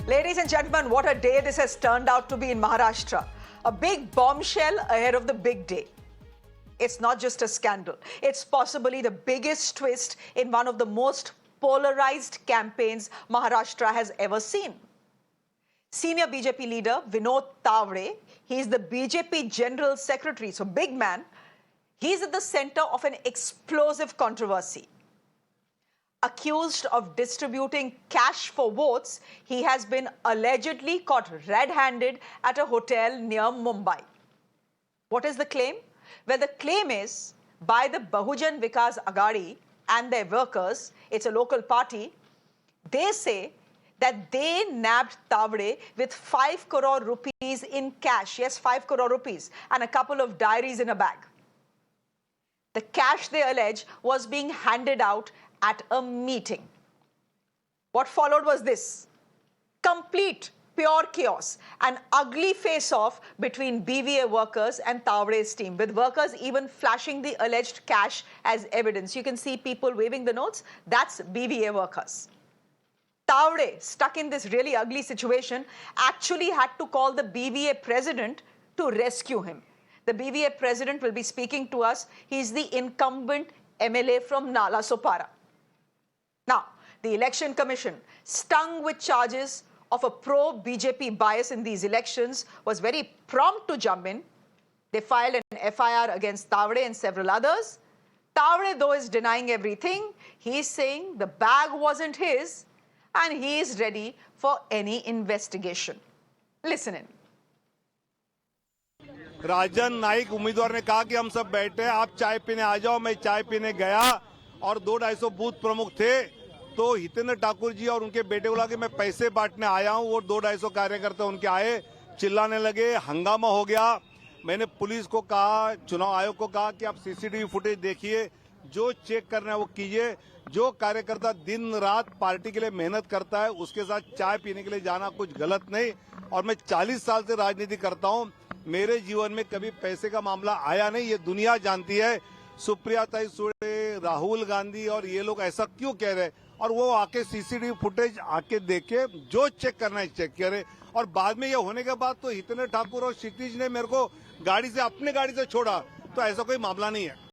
Ladies and gentlemen, what a day this has turned out to be in Maharashtra. A big bombshell ahead of the big day. It's not just a scandal. It's possibly the biggest twist in one of the most polarized campaigns Maharashtra has ever seen. Senior BJP leader Vinod Tawade, he's the BJP General Secretary, so big man. He's at the center of an explosive controversy. Accused of distributing cash for votes, he has been allegedly caught red-handed at a hotel near Mumbai. What is the claim? Well, the claim is by the Bahujan Vikas Aghadi and their workers, it's a local party, they say that they nabbed Tawade with 5 crore rupees in cash, yes, 5 crore rupees, and a couple of diaries in a bag. The cash, they allege, was being handed out at a meeting. What followed was this: complete, pure chaos, an ugly face-off between BVA workers and Tawade's team, with workers even flashing the alleged cash as evidence. You can see people waving the notes. That's BVA workers. Tawade, stuck in this really ugly situation, actually had to call the BVA president to rescue him. The BVA president will be speaking to us. He's the incumbent MLA from Nalasopara. Now, the Election Commission, stung with charges of a pro-BJP bias in these elections, was very prompt to jump in. They filed an FIR against Tawade and several others. Tawade, though, is denying everything. He's saying the bag wasn't his, and he is ready for any investigation. Listen in. राजन नाइक उम्मीदवार ने कहा कि हम सब बैठे, आप चाय पीने आ जाओ। मैं चाय पीने गया और 200-250 बूथ प्रमुख थे, तो हितेंद्र ठाकुर जी और उनके बेटे को लगा कि मैं पैसे बांटने आया हूं। वो 200-250 कार्यकर्ता उनके आए, चिल्लाने लगे, हंगामा हो गया। मैंने पुलिस को कहा, चुनाव आयोग को कहा कि आप सीसीटीवी फुटेज देखिए, जो चेक करना है वो कीजिए। जो कार्यकर्ता दिन रात पार्टी के लिए मेहनत करता है, उसके साथ चाय पीने के लिए जाना कुछ गलत नहीं। और मैं 40 साल से राजनीति करता हूं, मेरे जीवन में कभी पैसे का मामला आया नहीं, ये दुनिया जानती है। सुप्रिया सुळे, राहुल गांधी और ये लोग ऐसा क्यों कह रहे हैं? और वो आके सीसीटीवी फुटेज आके देखे, जो चेक करना है चेक करे। और बाद में ये होने के बाद तो हितेंद्र ठाकुर और क्षितिज ने मेरे को अपने गाड़ी से छोड़ा, तो ऐसा कोई मामला नहीं है।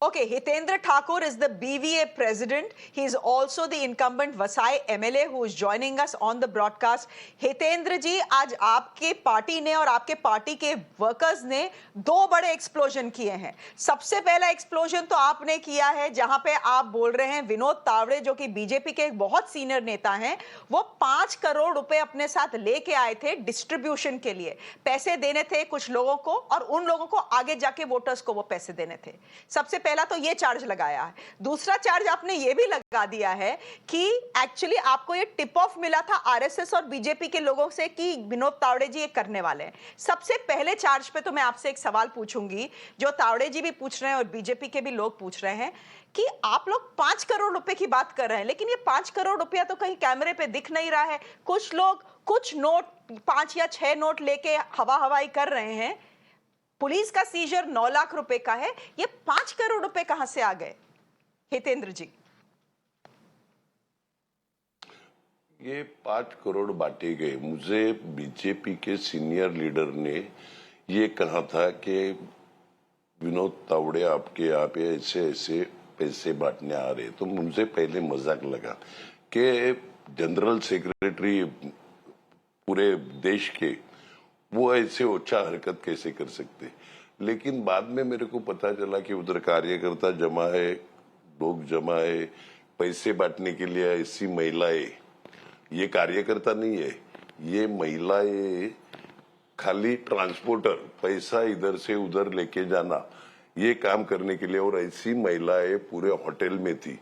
Okay, Hitendra Thakur is the BVA president. He is also the incumbent Vasai MLA who is joining us on the broadcast. Hitendra ji, आज आपके पार्टी ने और आपके पार्टी के वर्कर्स ने 2 बड़े एक्सप्लोजन किए हैं। सबसे पहला एक्सप्लोजन तो आपने किया है, जहां पे आप बोल रहे हैं विनोद तावड़े, जो कि बीजेपी के एक बहुत सीनियर नेता हैं, वो 5 करोड़ रुपए अपने साथ लेके आए थे डिस्ट्रीब्यूशन के लिए। पैसे देने थे कुछ लोगों को और उन लोगों को आगे जाके वोटर्स को वो पैसे देने थे। सबसे पहला तो ये चार्ज लगाया है। दूसरा चार्ज आपने ये भी लगा दिया है कि एक्चुअली आपको ये टिप ऑफ मिला था आरएसएस और बीजेपी के लोगों से कि विनोद तावड़े जी ये करने वाले हैं। सबसे पहले चार्ज पे तो मैं आपसे एक सवाल पूछूंगी, जो तावड़े जी भी पूछ रहे हैं और बीजेपी के भी लोग पूछ रहे हैं, कि आप लोग 5 करोड़ रुपए की बात कर रहे हैं, लेकिन ये 5 करोड़ रुपया तो कहीं कैमरे पे दिख नहीं रहा है। कुछ लोग कुछ नोट, 5 या 6 नोट लेके हवाई कर रहे हैं। पुलिस का सीजर 9 लाख रुपए का है, ये 5 करोड़ रुपए कहां से आ गए? हितेंद्र जी, ये 5 करोड़ बांटे गए। मुझे बीजेपी के सीनियर लीडर ने ये कहा था कि विनोद तावड़े आपके यहाँ पे ऐसे ऐसे पैसे बांटने आ रहे, तो मुझे पहले मजाक लगा कि जनरल सेक्रेटरी पूरे देश के वो ऐसे ओछा हरकत कैसे कर सकते। लेकिन बाद में मेरे को पता चला कि उधर कार्यकर्ता जमा है, लोग जमा है पैसे बांटने के लिए। ऐसी महिलाएं, ये कार्यकर्ता नहीं है, ये महिलाएं खाली ट्रांसपोर्टर, पैसा इधर से उधर लेके जाना, ये काम करने के लिए। और ऐसी महिलाएं पूरे होटल में थी,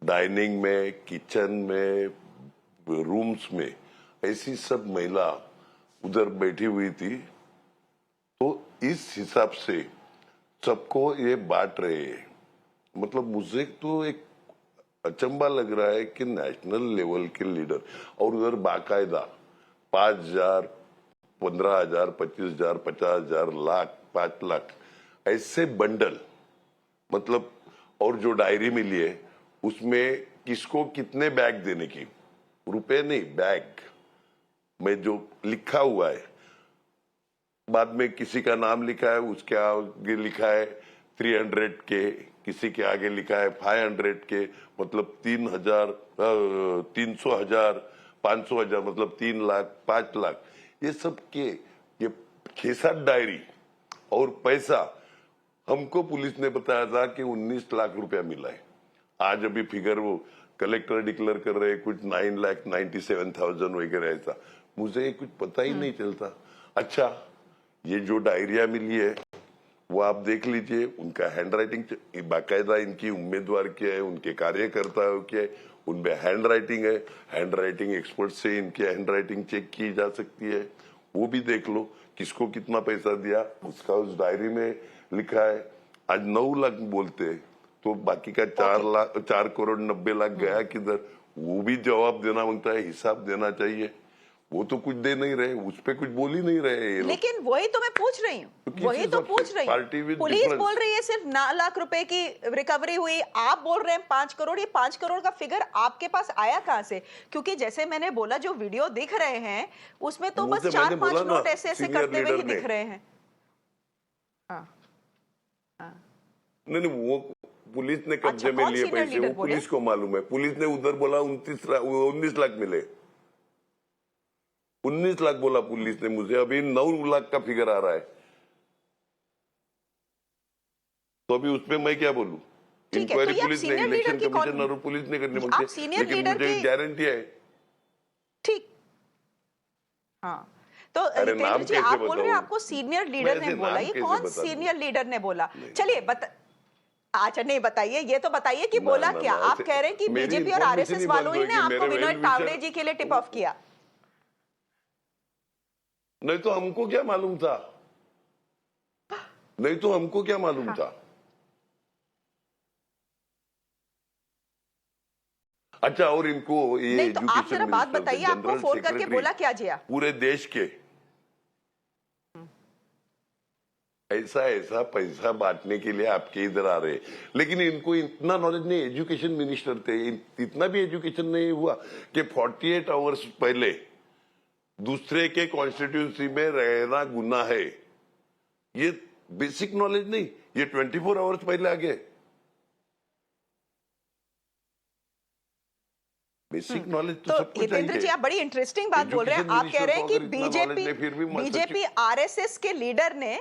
डाइनिंग में, किचन में, रूम्स में, ऐसी सब महिला उधर बैठी हुई थी। तो इस हिसाब से सबको ये बांट रहे हैं। मतलब मुझे तो एक अचंबा लग रहा है कि नेशनल लेवल के लीडर और उधर बाकायदा 5,000, 15,000, 25,000, 50,000, लाख, 5 लाख ऐसे बंडल, मतलब और जो डायरी मिली है उसमें किसको कितने बैग देने की, रुपए नहीं, बैग में जो लिखा हुआ है, बाद में किसी का नाम लिखा है, उसके आगे लिखा है 300 के, किसी के आगे लिखा है 500 के, मतलब 3,000, 300,000, 500,000, मतलब 3 लाख, 5 लाख, ये सब के ये 6-7 डायरी और पैसा हमको पुलिस ने बताया था कि 19 लाख रुपया मिला है। आज अभी फिगर वो कलेक्टर डिक्लेयर कर रहे हैं कुछ 9,97,000 वगैरह ऐसा। मुझे कुछ पता ही नहीं चलता। अच्छा, ये जो डायरिया मिली है वो आप देख लीजिए, उनका हैंडराइटिंग बाकायदा, इनकी उम्मीदवार क्या है, उनके कार्यकर्ताओं क्या है, उनमें हैंडराइटिंग है। हैंडराइटिंग एक्सपर्ट से इनकी हैंडराइटिंग चेक की जा सकती है, वो भी देख लो किसको कितना पैसा दिया, उसका उस डायरी में लिखा है। आज 9 लाख बोलते तो बाकी का 4 करोड़ 90 लाख गया किधर, वो भी जवाब देना मांगता है, हिसाब देना चाहिए। वो तो कुछ दे नहीं रहे, उस पे कुछ बोल ही नहीं रहे ये लोग। लेकिन वही तो मैं पूछ रही हूँ, वही तो पूछ रही हूँ। पुलिस बोल रही है सिर्फ 9 लाख रुपए की रिकवरी हुई, आप बोल रहे हैं 5 करोड़। ये 5 करोड़ का फिगर आपके पास आया कहाँ से? क्योंकि जैसे मैंने बोला, जो वीडियो दिख रहे हैं उसमें तो बस 4-5 नोट ऐसे ऐसे करते हुए ही दिख रहे हैं। नहीं, वो पुलिस ने कब्जे में लिए पैसे, वो पुलिस को मालूम है। पुलिस ने उधर बोला 19 लाख मिले, 19 लाख बोला पुलिस ने मुझे, अभी 9 लाख का फिगर आ रहा है। तो अभी उसमें मैं क्या बोलूं? इंक्वायरी पुलिस ने, इलेक्शन कमिश्नर और पुलिस ने करने मांगते, लेकिन मुझे गारंटी है। ठीक, हाँ। तो हितेंद्र जी, आप बोल रहे हैं आपको सीनियर लीडर ने बोला, ये कौन सीनियर लीडर ने बोला? चलिए अच्छा नहीं बताइए, ये तो बताइए कि बोला क्या। आप कह रहे हैं कि बीजेपी और आरएसएस वालों ही ने आपको विनोद तावड़े जी के लिए टिप ऑफ किया। नहीं तो हमको क्या मालूम था, नहीं तो हमको क्या मालूम था। अच्छा, और इनको ये नहीं तो आप जरा बात बताइए, आपको फोन करके बोला क्या जिया? पूरे देश के ऐसा पैसा बांटने के लिए आपके इधर आ रहे, लेकिन इनको इतना नॉलेज नहीं। एजुकेशन मिनिस्टर थे, इतना भी एजुकेशन नहीं हुआ कि 48 आवर्स पहले दूसरे के कॉन्स्टिट्यूंसी में रहना गुनाह है। ये बेसिक नॉलेज नहीं, ये 24 आवर्स पहले आ गए। बेसिक नॉलेज तो सबको चाहिए। हितेंद्र जी, आप बड़ी इंटरेस्टिंग बात बोल रहे हैं। आप कह रहे हैं कि बीजेपी आरएसएस के लीडर ने,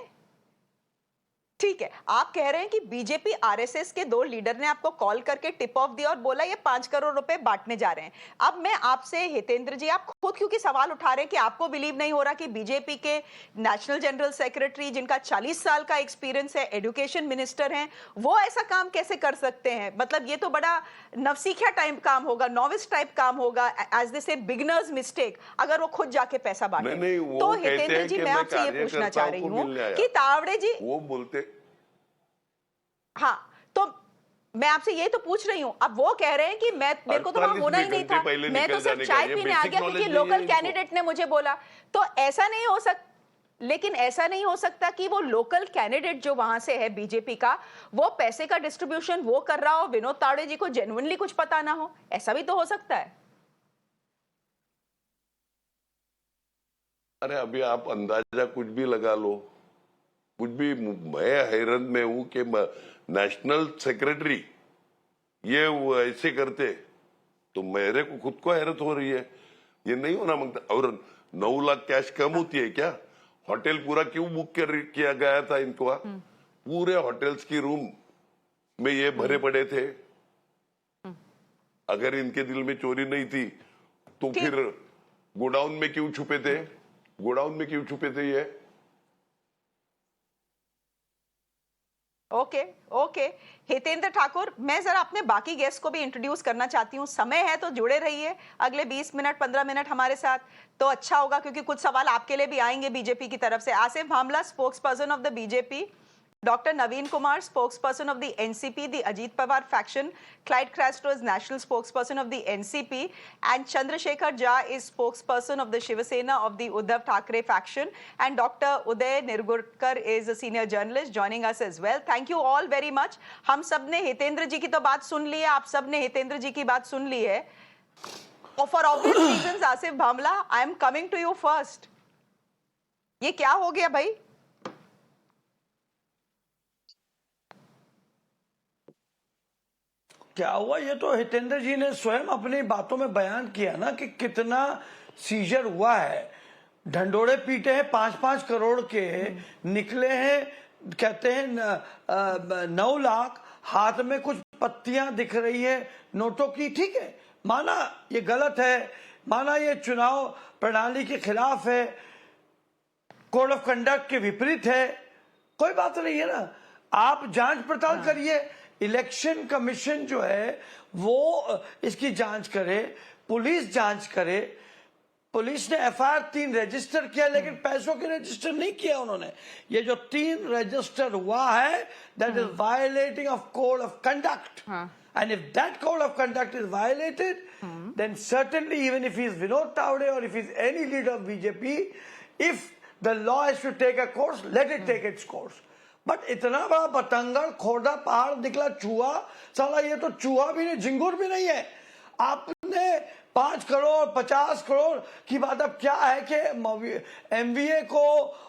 ठीक है, आप कह रहे हैं कि बीजेपी आरएसएस के 2 लीडर ने आपको कॉल करके टिप ऑफ दिया और बोला ये 5 करोड़ रुपए बांटने जा रहे हैं। अब मैं आपसे, हितेंद्र जी, आप खुद क्योंकि सवाल उठा रहे हैं कि आपको बिलीव नहीं हो रहा कि बीजेपी के नेशनल जनरल सेक्रेटरी, जिनका 40 साल का एक्सपीरियंस है, एजुकेशन मिनिस्टर हैं, वो ऐसा काम कैसे कर सकते हैं? मतलब ये तो बड़ा नवसीखिया टाइप काम होगा, नॉविस टाइप काम होगा, एज दे से बिगिनर्स मिस्टेक, अगर वो खुद जाके पैसा बांटे। तो हितेंद्र जी, मैं आपसे ये पूछना चाह रही हूँ कि तावड़े जी, वो बोलते, हाँ, तो मैं आपसे ये तो पूछ रही हूँ। अब वो कह रहे हैं कि मेरे को तो वहां होना ही नहीं था, मैं तो सिर्फ चाय पीने आ गया क्योंकि लोकल कैंडिडेट ने मुझे बोला। तो ऐसा नहीं हो सकता, लेकिन ऐसा नहीं हो सकता कि वो लोकल कैंडिडेट जो वहां से है बीजेपी का, वो पैसे का डिस्ट्रीब्यूशन वो कर रहा हो, विनोद तावड़े जी को जेन्युइनली कुछ पता ना हो। ऐसा भी तो हो सकता है। अरे अभी आप अंदाजा कुछ भी लगा लो, कुछ भी। मैं हैरान में हूं कि नेशनल सेक्रेटरी ये वो ऐसे करते, तो मेरे को खुद को हैरत हो रही है। ये नहीं होना मांगता। और 9 लाख कैश कम होती है क्या? होटल पूरा क्यों बुक किया गया था इनको? पूरे होटल्स की रूम में ये भरे पड़े थे। अगर इनके दिल में चोरी नहीं थी तो फिर गोडाउन में क्यों छुपे थे? गोडाउन में क्यों छुपे थे ये? ओके हितेंद्र ठाकुर, मैं जरा अपने बाकी गेस्ट को भी इंट्रोड्यूस करना चाहती हूँ। समय है तो जुड़े रहिए अगले 20 मिनट 15 मिनट हमारे साथ, तो अच्छा होगा, क्योंकि कुछ सवाल आपके लिए भी आएंगे बीजेपी की तरफ से। Asif Bhamla, spokesperson of the BJP, Dr. Naveen Kumar, spokesperson of the NCP, the Ajit Pawar faction, Clyde Castro is national spokesperson of the NCP, and Chandrasekhar Jha is spokesperson of the Shiva Sena of the Uddhav Thackeray faction, and Dr. Uday Nirgurkar is a senior journalist joining us as well. Thank you all very much. हम सब ने हितेंद्र जी की तो बात सुन ली है, आप सब ने हितेंद्र जी की बात सुन ली है। For obvious reasons, Asif Bhamla, I am coming to you first. ये क्या हो गया भाई? क्या हुआ? ये तो हितेंद्र जी ने स्वयं अपनी बातों में बयान किया ना कि कितना सीजर हुआ है। ढंडोरे पीटे हैं 5-5 करोड़ के, निकले हैं कहते हैं 9 लाख, हाथ में कुछ पत्तियां दिख रही है नोटों की। ठीक है, माना ये गलत है, माना ये चुनाव प्रणाली के खिलाफ है, कोड ऑफ कंडक्ट के विपरीत है, कोई बात नहीं है ना। आप जांच पड़ताल करिए, इलेक्शन कमीशन जो है वो इसकी जांच करे, पुलिस जांच करे। पुलिस ने एफआईआर 3 रजिस्टर किया, लेकिन पैसों के रजिस्टर नहीं किया उन्होंने। ये जो 3 रजिस्टर हुआ है, that is violating of code of conduct. And if that code of conduct is violated, then certainly even if he is Vinod Tawde or if he is any leader of BJP, if the law has to take a course, let it take its course. But इतना बड़ा बतंगड़ खोदा पहाड़ निकला चूहा, साला ये तो चूहा भी नहीं, झिंगुर भी नहीं है। आपने 5 करोड़ 50 करोड़ की बात अब क्या है कि एमवीए को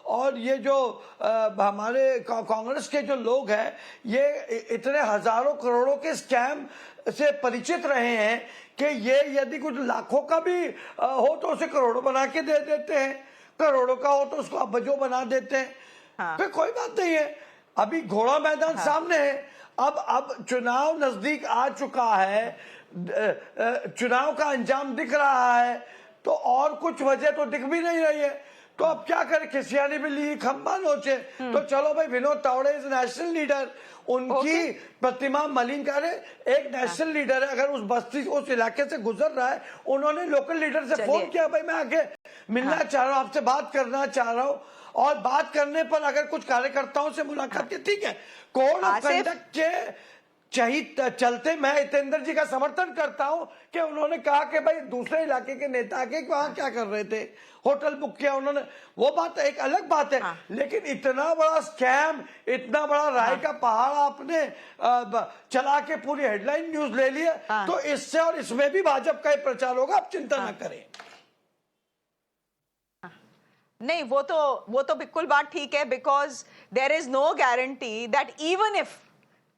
और ये जो हमारे कांग्रेस के जो लोग हैं, ये इतने हजारों करोड़ों के स्कैम से परिचित रहे हैं कि ये यदि कुछ लाखों का भी हो तो उसे करोड़ों बना के दे देते हैं, करोड़ों का हो तो उसको अबजों बना देते हैं। फिर कोई बात नहीं है, अभी घोड़ा मैदान सामने है। अब चुनाव नजदीक आ चुका है, चुनाव का अंजाम दिख रहा है, तो और कुछ वजह तो दिख भी नहीं रही है। तो अब क्या करे, खिसियानी बिल्ली खंबा नोचे। तो चलो भाई, Vinod Tawde is national leader, उनकी प्रतिमा मलिन करे। एक नेशनल लीडर है, अगर उस बस्ती उस इलाके से गुजर रहा है, उन्होंने लोकल लीडर से फोन किया, भाई मैं आगे मिलना चाह रहा हूँ, आपसे बात करना चाह रहा हूँ, और बात करने पर अगर कुछ कार्यकर्ताओं से मुलाकात की, ठीक है। कोड ऑफ कंडक्ट के चलते मैं हितेंद्र जी का समर्थन करता हूं कि उन्होंने कहा कि भाई दूसरे इलाके के नेता के वहां क्या कर रहे थे, होटल बुक किया उन्होंने, वो बात एक अलग बात है। लेकिन इतना बड़ा स्कैम, इतना बड़ा राय का पहाड़ आपने चला के पूरी हेडलाइन न्यूज ले लिया, तो इससे और इसमें भी भाजपा का प्रचार होगा, आप चिंता ना करें। नहीं, वो तो बिल्कुल बात ठीक है, because there is no guarantee that even if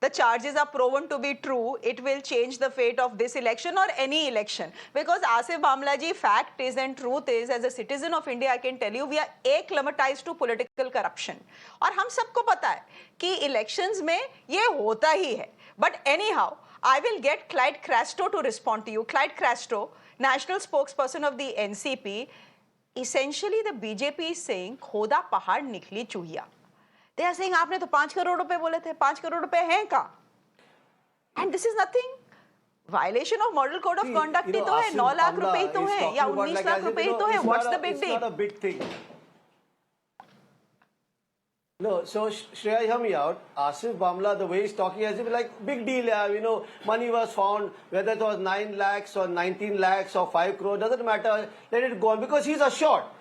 the charges are proven to be true, it will change the fate of this election or any election. Because Asif Bhamla ji, fact is and truth is, as a citizen of India, I can tell you, we are acclimatized to political corruption. और हम सबको पता है कि elections में ये होता ही है. But anyhow, I will get Clyde Crasto to respond to you. Clyde Crasto, national spokesperson of the NCP, essentially the BJP is saying, खोदा पहाड़ निकली चूहिया. They are saying आपने तो 5 करोड़ रुपए बोले थे, 5 करोड़ रुपए हैं कहाँ? And this is nothing. Violation of model code of conduct ही तो है, 9 लाख रुपए ही तो है, या 19 लाख रुपए ही तो है. What's the big deal? It's not a big thing. No, so Shreya, hear me out. Asif Bhamla, the way he's talking, as if like big deal, yeah, you know, money was found, whether it was 9 lakhs or 19 lakhs or 5 crore, doesn't matter. Let it go on, because he's assured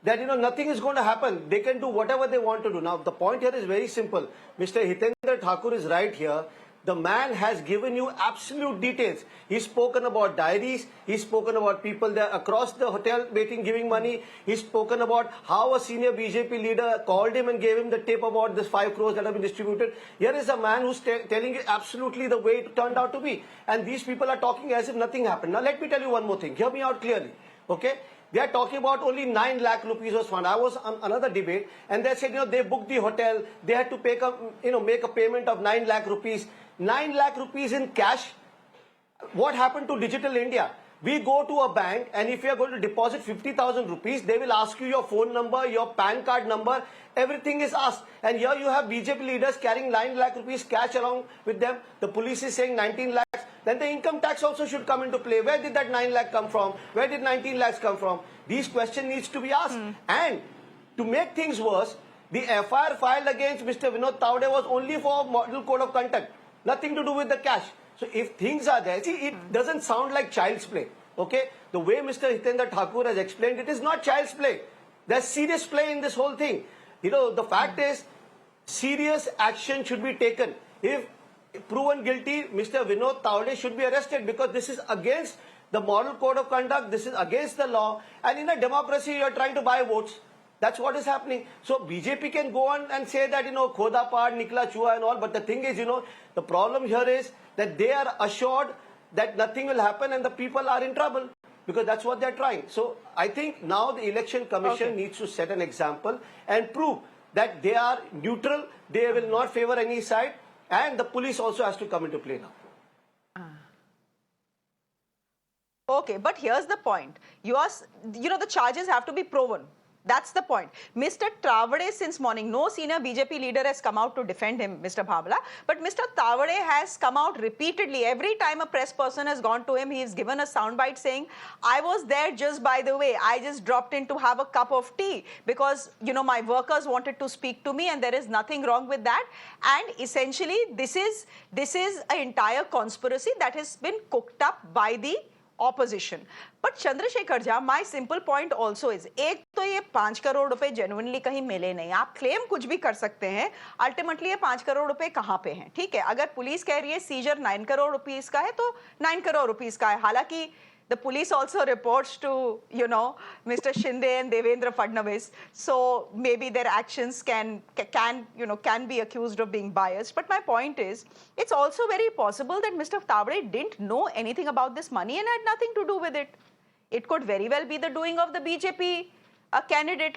that, you know, nothing is going to happen. They can do whatever they want to do. Now, the point here is very simple. Mr. Hitendra Thakur is right here. The man has given you absolute details. He's spoken about diaries. He's spoken about people there across the hotel waiting, giving money. He's spoken about how a senior BJP leader called him and gave him the tip about this 5 crores that have been distributed. Here is a man who's telling you absolutely the way it turned out to be. And these people are talking as if nothing happened. Now, let me tell you one more thing. Hear me out clearly. Okay? They are talking about only 9 lakh rupees was found. I was on another debate, and they said, you know, they booked the hotel. They had to pay, make a payment of 9 lakh rupees. 9 lakh rupees in cash. What happened to Digital India? We go to a bank, and if you are going to deposit 50,000 rupees, they will ask you your phone number, your PAN card number, everything is asked. And here you have BJP leaders carrying 9 lakh rupees cash along with them. The police is saying 19 lakhs. Then the income tax also should come into play. Where did that 9 lakh come from? Where did 19 lakhs come from? These questions needs to be asked. And to make things worse, the FIR filed against Mr. Vinod Tawde was only for model code of conduct. Nothing to do with the cash. So if things are there, see, it doesn't sound like child's play. Okay? The way Mr. Hitendra Thakur has explained, it is not child's play. There's serious play in this whole thing. You know, the fact is, serious action should be taken. If proven guilty, Mr. Vinod Tawde should be arrested, because this is against the moral code of conduct, this is against the law. And in a democracy, you're trying to buy votes. That's what is happening. So BJP can go on and say that, Khoda Pahad, Nikla Chua and all. But the thing is, the problem here is that they are assured that nothing will happen and the people are in trouble. Because that's what they're trying. So I think now the Election Commission needs to set an example and prove that they are neutral, they will not favor any side, and the police also has to come into play now. Okay, but here's the point. The charges have to be proven. That's the point. Mr. Tawade, since morning, no senior BJP leader has come out to defend him, Mr. Bhamla. But Mr. Tawade has come out repeatedly. Every time a press person has gone to him, he's given a soundbite saying, I was there just by the way. I just dropped in to have a cup of tea because, my workers wanted to speak to me and there is nothing wrong with that. And essentially, this is an entire conspiracy that has been cooked up by the opposition. But Chandrasekhar Jha, my simple point also is, एक तो ये 5 करोड़ रुपए genuinely कहीं मिले नहीं, आप claim कुछ भी कर सकते हैं, अल्टीमेटली ये 5 करोड़ रुपए कहाँ पे हैं, ठीक है? अगर पुलिस कह रही है सीजर 9 करोड़ रुपीस का है तो 9 करोड़ रुपीस का है. हालांकि the police also reports to, Mr. Shinde and Devendra Fadnavis. So maybe their actions can be accused of being biased. But my point is, it's also very possible that Mr. Tawade didn't know anything about this money and had nothing to do with it. It could very well be the doing of the BJP,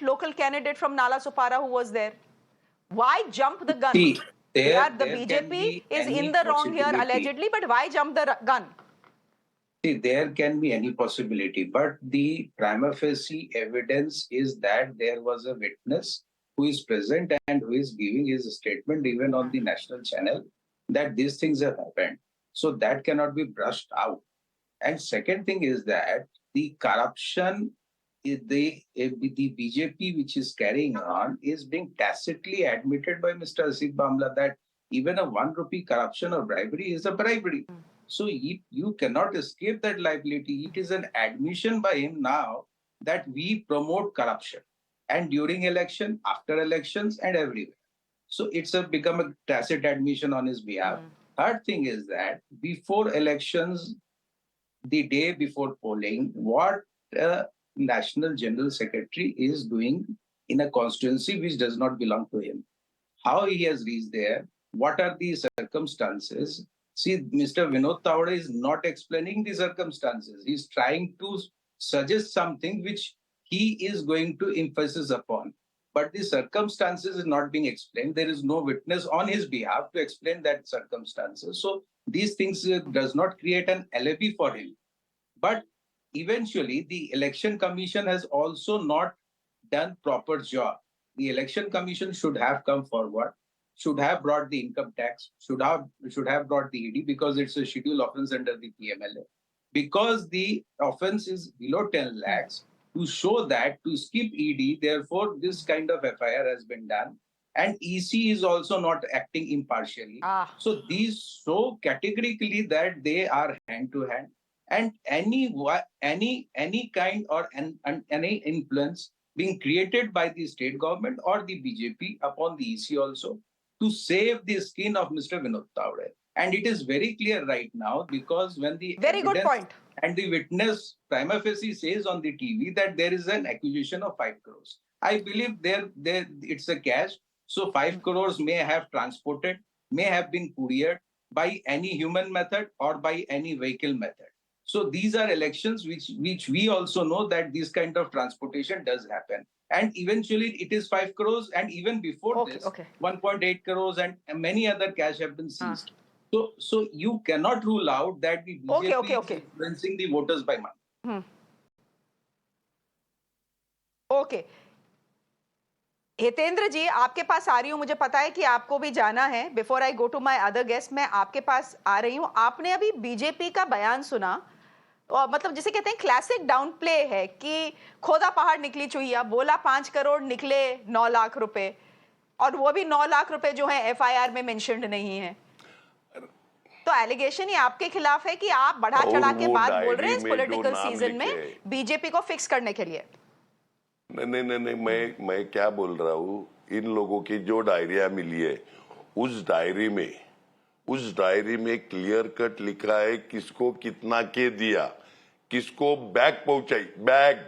local candidate from Nala Supara who was there. Why jump the gun? See, The there BJP is in the wrong here allegedly, but why jump the gun? See, there can be any possibility, but the prima facie evidence is that there was a witness who is present and who is giving his statement even on the national channel that these things have happened. So that cannot be brushed out. And second thing is that the corruption, the BJP which is carrying on is being tacitly admitted by Mr. Asif Bhamla that even a 1 rupee corruption or bribery is a bribery. So you cannot escape that liability. It is an admission by him now that we promote corruption, and during election, after elections, and everywhere. So it's become a tacit admission on his behalf. Third thing is that before elections, the day before polling, what National General Secretary is doing in a constituency which does not belong to him. How he has reached there, what are the circumstances? See, Mr. Vinod Tawade is not explaining the circumstances. He's trying to suggest something which he is going to emphasis upon. But the circumstances is not being explained. There is no witness on his behalf to explain that circumstances. So these things does not create an alibi for him. But eventually, the Election Commission has also not done proper job. The Election Commission should have come forward, should have brought the income tax, should have brought the ED because it's a scheduled offense under the PMLA. Because the offense is below 10 lakhs, to show that, to skip ED, therefore this kind of FIR has been done. And EC is also not acting impartially. So these show categorically that they are hand to hand. And any kind or any influence being created by the state government or the BJP upon the EC also, to save the skin of Mr. Vinod Tawade. And it is very clear right now because when the very good point and the witness prima facie says on the TV that there is an accusation of 5 crores. I believe it's a cash. So 5 crores may have transported, may have been couriered by any human method or by any vehicle method. So these are elections which we also know that this kind of transportation does happen. And eventually it is 5 crores, and even before this, 1.8 crores and many other cash have been seized. So you cannot rule out that the BJP is influencing the voters by money. Okay Hitendra ji, आपके पास आ रही हूँ. मुझे पता है कि आपको भी जाना है. Before I go to my other guest, मैं आपके पास आ रही हूँ. आपने अभी बीजेपी का बयान सुना, मतलब जिसे कहते हैं क्लासिक डाउन प्ले है कि खोदा पहाड़ निकली चुहिया, बोला 5 करोड़ निकले 9 लाख रुपए, और वो भी 9 लाख रुपए जो है एफआईआर में मेंशन्ड नहीं है. तो एलिगेशन ही आपके खिलाफ है कि आप बढ़ा चढ़ा के बात बोल रहे हैं इस पॉलिटिकल सीजन में बीजेपी को फिक्स करने के लिए. नहीं, मैं क्या बोल रहा हूँ, इन लोगों की जो डायरिया मिली है उस डायरी में क्लियर कट लिखा है किसको कितना के दिया, किसको बैग पहुंचाई, बैग।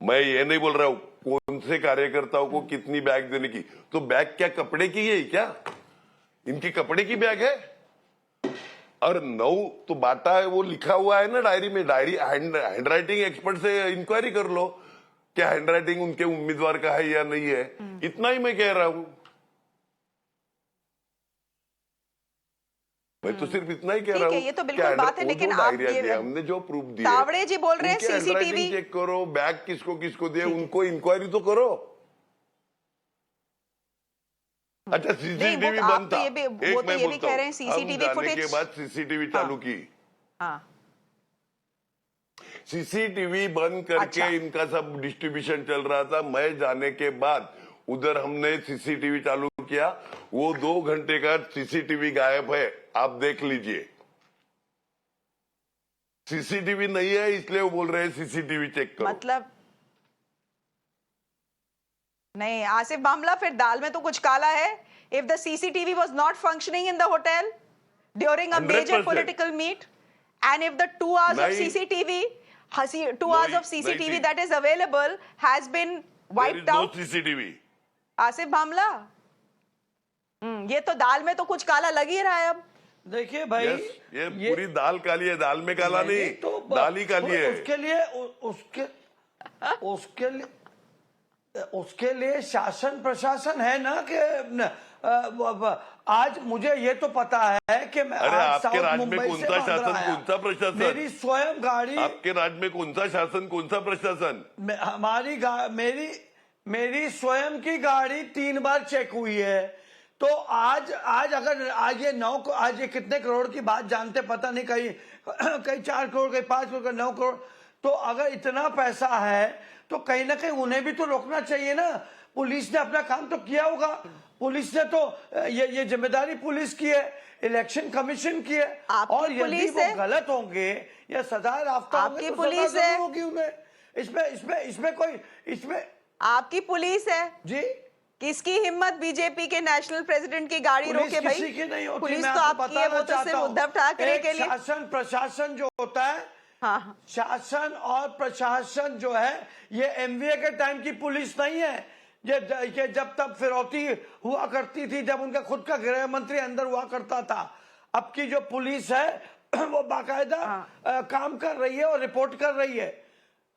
मैं ये नहीं बोल रहा हूं कौन से कार्यकर्ताओं को कितनी बैग देने की, तो बैग क्या कपड़े की है क्या? इनकी कपड़े की बैग है। और 9 तो बाटा है, वो लिखा हुआ है ना डायरी में, डायरी हैंड राइटिंग एक्सपर्ट से इंक्वायरी कर लो क्या हैंड राइटिंग उनके उम्मीदवार का है या नहीं है। इतना ही मैं कह रहा हूं, मैं तो सिर्फ इतना ही कह रहा हूं। ये तो बिल्कुल बात है, लेकिन आप ये हमने जो प्रूफ दिए, तावड़े जी बोल रहे हैं सीसीटीवी चेक करो, बैग किसको किसको दिए उनको इंक्वायरी तो करो। अच्छा सीसीटीवी बंद था, वो तो ये भी कह रहे हैं सीसीटीवी फुटेज के बाद सीसीटीवी चालू की। हाँ सीसीटीवी बंद करके अच्छा। इनका सब डिस्ट्रीब्यूशन चल रहा था। मैं जाने के बाद उधर हमने सीसीटीवी चालू किया, वो 2 घंटे का सीसीटीवी गायब है, आप देख लीजिए। सीसीटीवी नहीं है इसलिए वो बोल रहे हैं सीसीटीवी चेक करो। मतलब नहीं आसिफ बामला, फिर दाल में तो कुछ काला है। If the CCTV was not functioning in the hotel during a major 100%. Political meet and if the 2 hours of नहीं, CCTV 2 hours of CCTV नहीं, that is available has been wiped no out, CCTV. Asif Bamla ये तो दाल में तो कुछ काला लग ही रहा है अब। देखिए भाई ये पूरी दाल काली है, दाल में काला नहीं, तो दाल ही काली है। उसके लिए शासन प्रशासन है ना कि आज मुझे ये तो पता है कि मैं अरे आज आपके साउथ राज्य में मुंबई कौन से सा बांद्रा शासन, आया। कौन सा प्रशासन? मेरी स्वयं गाड़ी, आपके राज्य में कौन सा शासन, कौन सा प्रशासन? मेरी स्वयं की गाड़ी 3 बार चेक हुई है। तो आज अगर आज ये कितने करोड़ की बात जानते पता नहीं, कहीं 4 करोड़, कहीं 5 करोड़, 9 करोड़। तो अगर इतना पैसा है तो कहीं ना कहीं उन्हें भी तो रोकना चाहिए ना। पुलिस ने अपना काम तो किया होगा, पुलिस ने तो ये जिम्मेदारी पुलिस की है, इलेक्शन कमीशन की है। आपकी और यदि पुलिस वो है? गलत होंगे या सजा याफ्ता होंगे आपकी तो पुलिस सजा है? जरूर होगी उन्हें। इसमें आपकी पुलिस है, जी किसकी हिम्मत बीजेपी के नेशनल प्रेसिडेंट की गाड़ी पुलिस रोके भाई? किसी की नहीं होती। पुलिस मैं तो आपको आपकी है, वो बताना तो चाहता सिर्फ हूं। उद्धव ठाकरे एक के लिए। शासन प्रशासन जो होता है, हाँ शासन और प्रशासन जो है, ये एमवीए के टाइम की पुलिस नहीं है। ये जब तक फिरौती हुआ करती थी, जब उनका खुद का गृह मंत्री अंदर हुआ करता था। अब की जो पुलिस है वो बाकायदा काम कर रही है और रिपोर्ट कर रही है।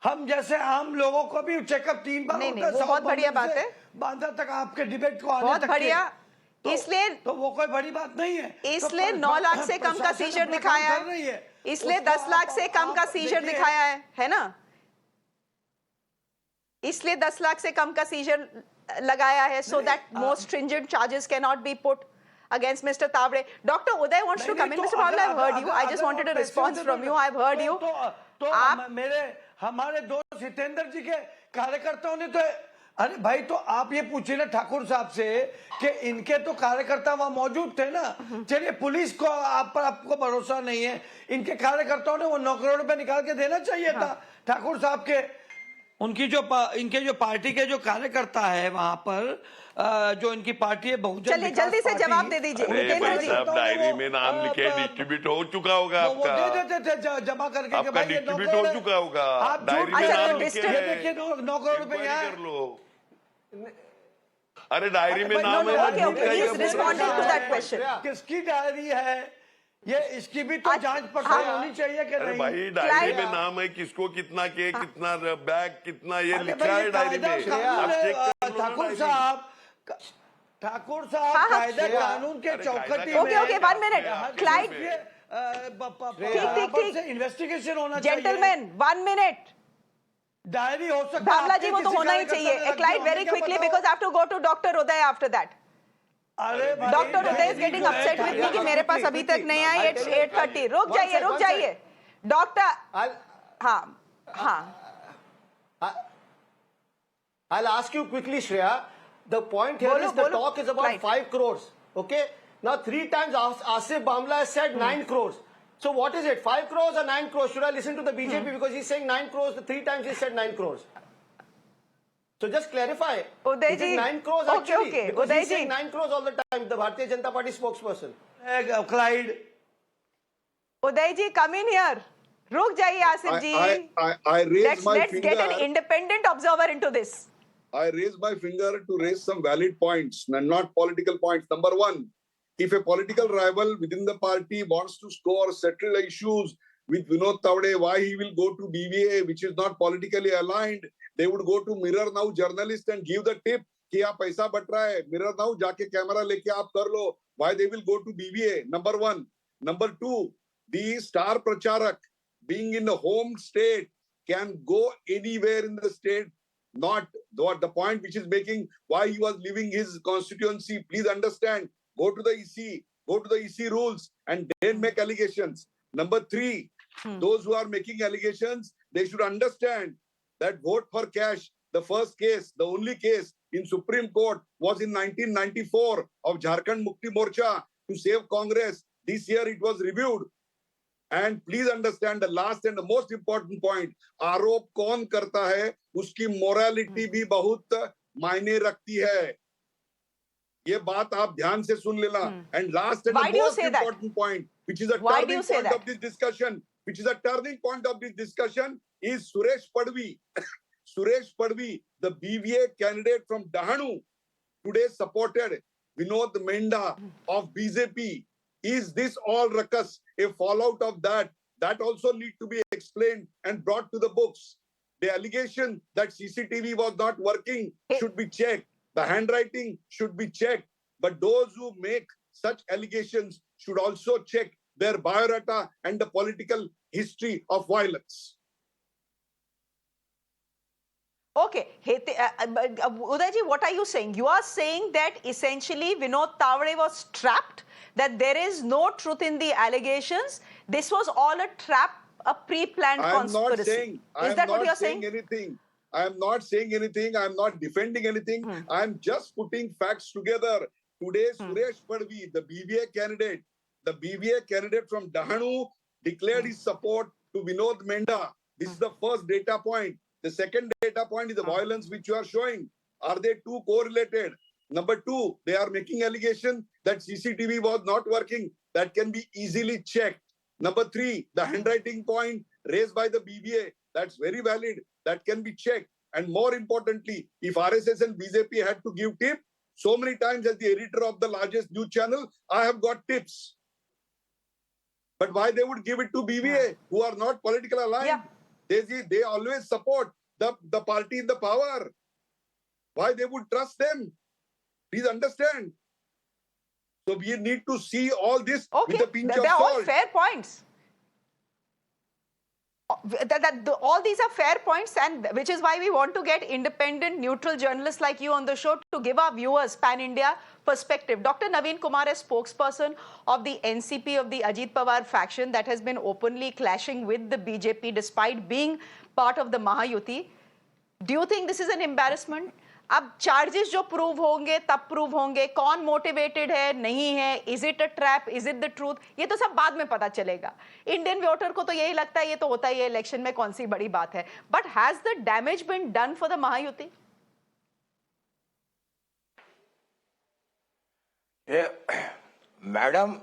हम जैसे आम लोगों को भी चेकअप 3 बार नहीं, होता है। वो बहुत बढ़िया साउथ बात है। बांद्रा तक आपके डिबेट को आने बहुत तक बढ़िया। के। इसलिए तो वो कोई बड़ी बात नहीं है। इसलिए तो 9 लाख से कम का प्रशासन सीजर अपना दिखाया काम कर रही है, इसलिए उसको 10 लाख से कम का आप सीजर देखिए। दिखाया है ना? इसलिए 10 लाख से कम का सीजर लगाया है, so that more stringent charges cannot be put against Mr. Tavre. Dr. Uday wants to come in. Mr. Bhavla, I've heard you. I just wanted a response from you. I've heard you. तो आप हमारे दोस्त हितेंद्र जी के कार्यकर्ताओं ने तो, अरे भाई तो आप ये पूछिए ना ठाकुर साहब से कि इनके तो कार्यकर्ता वहां मौजूद थे ना। चलिए पुलिस को आपको भरोसा नहीं है, इनके कार्यकर्ताओं ने वो 9 करोड़ रुपए निकाल के देना चाहिए था ठाकुर साहब के। इनके जो पार्टी के जो कार्यकर्ता है वहां पर, जो इनकी पार्टी है बहुजन चलिए विकास जल्दी से पार्टी, जवाब दे दीजिए अरे हितेंद्र भाई जी। साहब डायरी में नाम लिखे डिस्ट्रीब्यूट हो चुका होगा वो आपका, दे देते थे जमा करके कि आपका भाई ये 9 डिस्ट्रीब्यूट करोड़ हो है। चुका होगा, आप डायरी में अच्छा, नाम तो लिखे डिस्ट्रीब्यूट- ये देखिए 9 करोड़ रुपए इंक्वायरी यहाँ कर लो। अरे डायरी में भाई, नाम no, है no, ना, okay, झूठ okay, का he ये is बोल रहे responding हैं। to that question. किसकी डायरी है ये, इसकी भी तो अच्छा, जांच पड़ताल हाँ। होनी चाहिए कि अरे नहीं। भाई डायरी में नाम है किसको कितना के, कितना बैग, कितना ये अरे लिखा भाई, है ये डायरी में, कायदा आप कानून चेक है, कर लो ना ठाकुर डायरी। साहब हाँ, कायदा कानून के अरे चौकटी कायदा- ओके ओके 1 मिनट क्लाइड ठीक। इन्वेस्टिगेशन होना चाहिए। Gentleman 1 minute. डायरी हो सकता है भावला आपके जी वो तो किसी होना ही कार्यकर्ता चाहिए। ने रख क्लाइड दिया, वेरी हमें क्या क्विकली पता हो? Because I have to go to doctor Uday after that. अरे भाई, डॉक्टर उदय इज गेटिंग जो है, अपसेट विद मी कि मेरे पास अभी तक नहीं आया। I'll it's tell you. 8:30। रुक One जाइए sec, रुक one जाइए डॉक्टर। हाँ हाँ I'll ask you quickly, Shreya. The point here Bolo, is the bolo. talk is about Right. 5 crores. Okay. Now 3 times Asif Bamla has said 9 crores. So what is it? 5 crores or 9 crores? Should I listen to the BJP because he's saying 9 crores? The 3 times he said 9 crores. So just clarify. Uday Is it ji. 9 crores Okay, actually? okay. Because Uday he's saying ji. 9 crores all the time. The Bharatiya Janata Party spokesperson. Clyde Uday ji come in here. रुक जाइए आसिफ जी. I raise my Let's get an finger. independent observer into this. I raise my finger to raise some valid points and not political points. Number one, if a political rival within the party wants to score, settle issues with Vinod Tavade, why he will go to BVA, which is not politically aligned? They would go to Mirror Now journalist and give the tip कि आप पैसा but रहा है, Mirror Now जाके camera लेके आप कर लो. Why they will go to BVA? Number one. Number two, the star pracharak being in the home state can go anywhere in the state. Not the point which is making why he was leaving his constituency. Please understand. Go to the EC rules and then make allegations. Number three, those who are making allegations, they should understand that vote for cash, the first case, the only case in Supreme Court was in 1994 of Jharkhand Mukti Morcha to save Congress. This year it was reviewed. And please understand the last and the most important point, आरोप कौन करता है उसकी morality भी बहुत मायने रखती है. ये बात आप ध्यान से सुन लेना. And last and Why the do you most say that? important point, which is a Why do turning you say point that? of this discussion, is Suresh Padvi. Suresh Padvi, the BVA candidate from Dahanu, today supported Vinod Menda of BJP. Is this all ruckus a fallout of that? That also need to be explained and brought to the books. The allegation that CCTV was not working should be checked. The handwriting should be checked. But those who make such allegations should also check their biodata and the political history of violence. Okay, Udayji, what are you saying? You are saying that essentially Vinod Tavade was trapped, that there is no truth in the allegations. This was all a trap, a pre-planned conspiracy. Is that what you are saying? I am not saying anything. I am not defending anything. I am just putting facts together. Today, Suresh Padvi, the BVA candidate from Dahanu, declared his support to Vinod Menda. This is the first data point. The second data point is the violence which you are showing. Are they two correlated? Number two, they are making allegation that CCTV was not working. That can be easily checked. Number three, the handwriting point raised by the BVA, that's very valid. That can be checked. And more importantly, if RSS and BJP had to give tip, so many times as the editor of the largest news channel, I have got tips. But why they would give it to BVA, who are not politically aligned? Yeah. They always support the party in the power. Why they would trust them? Please understand. So we need to see all this with a pinch of they're all salt. fair points. All these are fair points, and which is why we want to get independent, neutral journalists like you on the show to give our viewers pan-India perspective. Dr. Naveen Kumar, a spokesperson of the NCP, of the Ajit Pawar faction that has been openly clashing with the BJP despite being part of the Mahayuti. Do you think this is an embarrassment? अब charges जो prove होंगे तब prove होंगे, कौन motivated है नहीं है, is it a trap, is it the truth, ये तो सब बाद में पता चलेगा. इंडियन वोटर को तो यही लगता है ये तो होता ही है इलेक्शन में, कौन सी बड़ी बात है. But has the damage been done for the Mahayuti? Madam,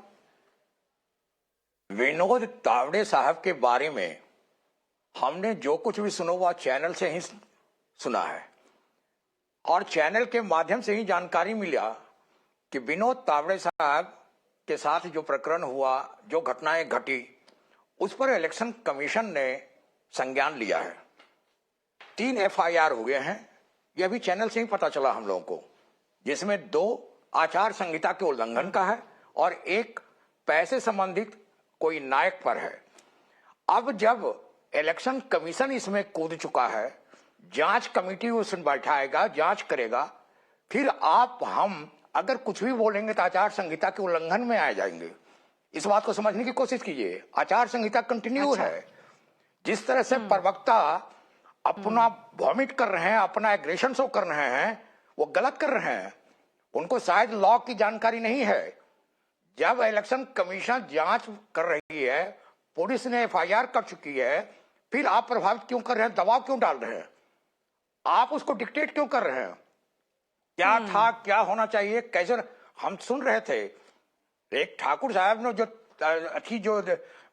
Vinod Tawde साहब के बारे में हमने जो कुछ भी सुना हुआ चैनल से ही सुना है, और चैनल के माध्यम से ही जानकारी मिला कि विनोद तावड़े साहब के साथ जो प्रकरण हुआ, जो घटनाएं घटी, उस पर इलेक्शन कमीशन ने संज्ञान लिया है. 3 FIR हुए हैं, यह भी चैनल से ही पता चला हम लोगों को, जिसमें 2 आचार संहिता के उल्लंघन का है और 1 पैसे संबंधित कोई नायक पर है. अब जब इलेक्शन कमीशन इसमें कूद चुका है, जांच कमेटी उसमें बैठाएगा, जांच करेगा, फिर आप हम अगर कुछ भी बोलेंगे तो आचार संहिता के उल्लंघन में आ जाएंगे. इस बात को समझने की कोशिश कीजिए. आचार संहिता कंटिन्यू है. जिस तरह से प्रवक्ता अपना वॉमिट कर रहे हैं, अपना एग्रेशन शो कर रहे हैं, वो गलत कर रहे हैं. उनको शायद लॉ की जानकारी नहीं है. जब इलेक्शन कमीशन जांच कर रही है, पुलिस ने FIR कर चुकी है, फिर आप प्रभावित क्यों कर रहे हैं, दबाव क्यों डाल रहे हैं, आप उसको डिक्टेट क्यों कर रहे हैं? क्या था, क्या होना चाहिए, कैसे? हम सुन रहे थे एक ठाकुर साहब ने जो अच्छी जो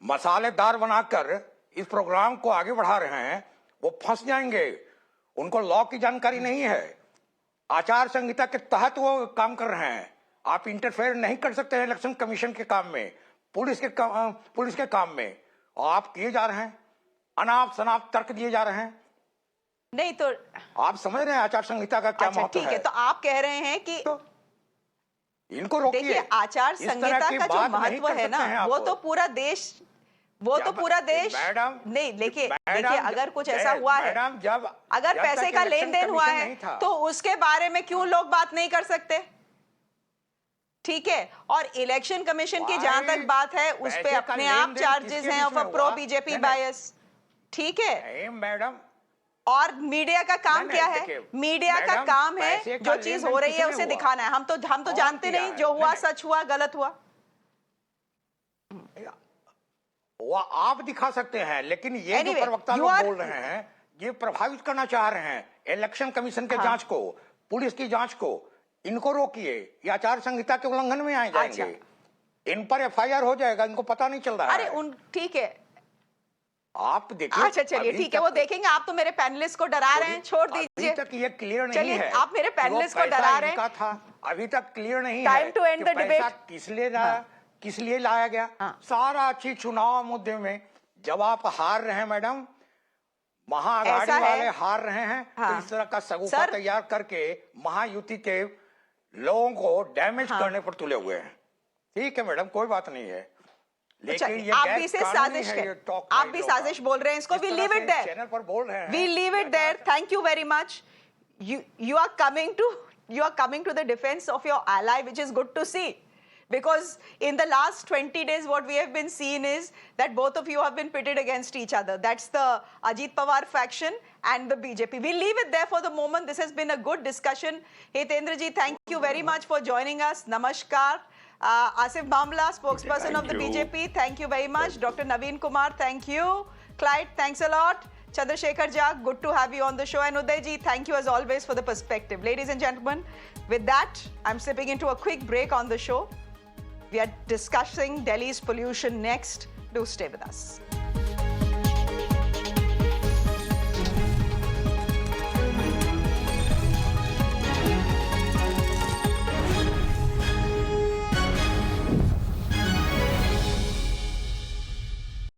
मसालेदार बनाकर इस प्रोग्राम को आगे बढ़ा रहे हैं वो फंस जाएंगे। उनको लॉ की जानकारी नहीं है, आचार संहिता के तहत वो काम कर रहे हैं। आप इंटरफेयर नहीं कर सकते हैं इलेक्शन कमीशन के काम में, पुलिस के काम में, और आप किए जा रहे हैं, अनाप शनाप तर्क दिए जा रहे हैं। नहीं तो आप समझ रहे हैं आचार संहिता का क्या अच्छा महत्व ठीक है, तो आप कह रहे हैं कि इनको रोकिए। देखिए आचार इस तरह संहिता की का जो बात नहीं महत्व कर है सकते हैं ना, आप। वो तो पूरा देश मैडम, नहीं देखिए मैडम, अगर कुछ ऐसा हुआ है, मैडम, जब पैसे तक का इलेक्शन लेन देन हुआ कमीशन है नहीं था। तो उसके बारे में क्यों लोग बात नहीं कर सकते? ठीक है, और इलेक्शन कमीशन की जहां तक बात है उस पे पैसे का अपने लेन आप देन चार्जेस किसके हैं बीच ऑफ में अ प्रो हुआ? बीजेपी नहीं, बायस। ठीक है, नहीं, मैडम, और मीडिया का काम नहीं, क्या है? देखिए, मीडिया का मैडम, काम है पैसे का जो लेन चीज देन हो रही है किसमें उसे हुआ? दिखाना है। हम तो कौन जानते किया नहीं है? जो हुआ नहीं, सच हुआ गलत हुआ। वो आप दिखा सकते हैं, लेकिन ये Anyway, जो प्रवक्ता you लोग are- बोल रहे हैं ये प्रभावित करना चाह रहे हैं इलेक्शन कमीशन के जांच को, पुलिस की जांच को। इनको रोकिए, ये आचार संहिता के उल्लंघन में आए जाएंगे। इन पर एफआईआर हो जाएगा, इनको पता नहीं चल रहा अरे है। ठीक है, आप देखिए। अच्छा चलिए अभी ठीक है, तक- वो देखेंगे। आप तो मेरे पैनलिस्ट को डरा रहे हैं, छोड़ दीजिए। अभी तक ये क्लियर नहीं चलिए, है। आप मेरे कि वो पैनलिस्ट को पैसा डरा रहे हैं। इनका था, अभी तक क्लियर नहीं Time है to end कि the पैसा debate. किस लिए लाया गया। सारा अच्छी चुनाव मुद्दे में जब आप हार रहे हैं मैडम, महाआघाड़ी ऐसा है। वाले हार रहे हैं, तो इस तरह का सगुफा सर- तैयार करके महायुति के लोगों को डैमेज करने पर तुले हुए हैं। ठीक है मैडम, कोई बात नहीं है, लेकिन ये आप गैर भी इसे कानूनी साजिश है, ये कर, talk आप का भी इन लोगों साजिश का। बोल रहे हैं इसको। इस वी तरह लीव से इट देयर, चैनल पर बोल रहे हैं। we leave it there. Thank you very much. You are coming to the defense of your ally, which is good to see. Because in the last 20 days, what we have been seeing is that both of you have been pitted against each other. That's the Ajit Pawar faction and the BJP. We'll leave it there for the moment. This has been a good discussion. Hitendra ji, thank you very much for joining us. Namaskar. Asif Bhamla, spokesperson of the BJP, thank you very much. Dr. Naveen Kumar, thank you. Clyde, thanks a lot. Chandrasekhar Jha, good to have you on the show. And Uday ji, thank you as always for the perspective. Ladies and gentlemen, with that, I'm slipping into a quick break on the show. We are discussing Delhi's pollution next. Do stay with us.